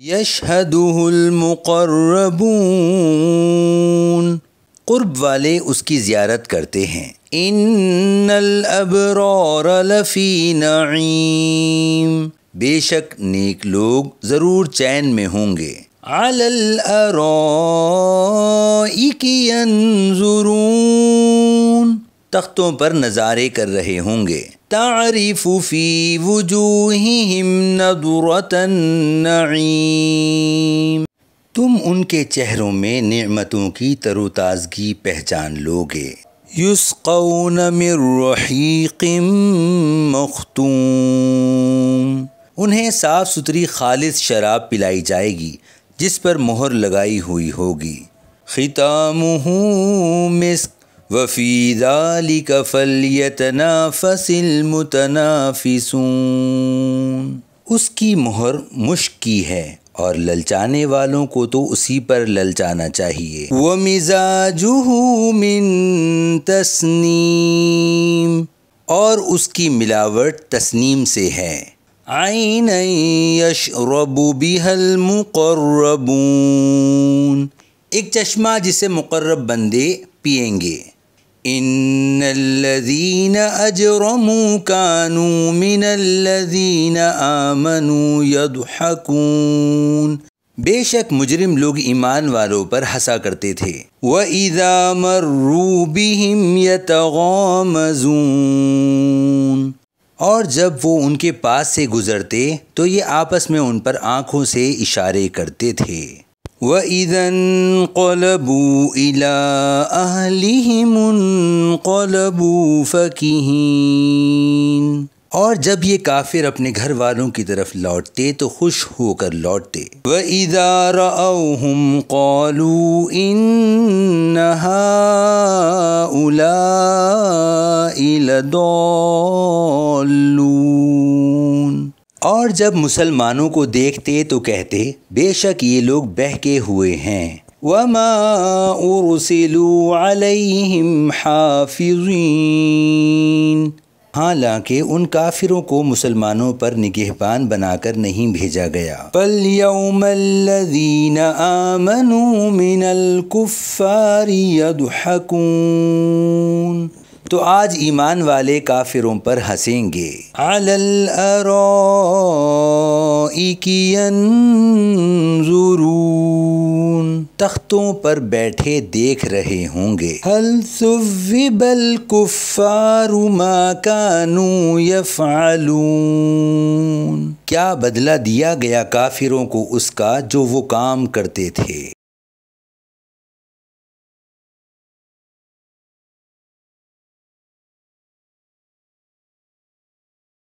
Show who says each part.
Speaker 1: یشہدہ المقربون، قرب والے اس کی زیارت کرتے ہیں۔ ان الابرار لفی نعیم، بے شک نیک لوگ ضرور چین میں ہوں گے۔ علی الارائک ینظرون، تختوں پر نظارے کر رہے ہوں گے۔ تعرف فی وجوہہم نضرۃ النعیم، تم ان کے چہروں میں نعمتوں کی تر و تازگی پہچان لوگے۔ یسقون من رحیق مختوم، انہیں صاف ستھری خالص شراب پلائی جائے گی جس پر مہر لگائی ہوئی ہوگی۔ ختامہ مسک وفی ذلک فلیتنافس المتنافسون، اس کی مہر مشک کی ہے اور للچانے والوں کو تو اسی پر للچانا چاہیے۔ ومزاجہ من تسنیم، اور اس کی ملاوٹ تسنیم سے ہے۔ عینا یشرب بہا المقربون، ایک چشمہ جسے مقرب بندے پئیں گے۔ ان الذین اجرموا کانوا من الذین آمنوا یضحکون، بے شک مجرم لوگ ایمان والوں پر ہنسا کرتے تھے۔ وَإِذَا مَرُّوا بِهِمْ يَتَغَامَزُونَ، اور جب وہ ان کے پاس سے گزرتے تو یہ آپس میں ان پر آنکھوں سے اشارے کرتے تھے۔ وَإِذَا انقلبوا إِلَىٰ أَهْلِهِمُ انقلبوا فَكِهِينَ، اور جب یہ کافر اپنے گھر والوں کی طرف لوٹتے تو خوش ہو کر لوٹتے۔ وَإِذَا رَأَوْهُمْ قَالُوا إِنَّ هَٰؤُلَاءِ لَضَالُّونَ، اور جب مسلمانوں کو دیکھتے تو کہتے بے شک یہ لوگ بہکے ہوئے ہیں۔ وَمَا أُرْسِلُوا عَلَيْهِمْ حَافِظِينَ، حالانکہ ان کافروں کو مسلمانوں پر نگہبان بنا کر نہیں بھیجا گیا۔ فَالْيَوْمَ الَّذِينَ آمَنُوا مِنَ الْكُفَّارِ يَضْحَكُونَ، تو آج ایمان والے کافروں پر ہنسیں گے۔ عَلَى الْأَرَائِكِ يَنظُرُونَ، تختوں پر بیٹھے دیکھ رہے ہوں گے۔ هَلْ ثُوِّبَ الْكُفَّارُ مَا كَانُوا يَفْعَلُونَ، کیا بدلہ دیا گیا کافروں کو اس کا جو وہ کام کرتے تھے۔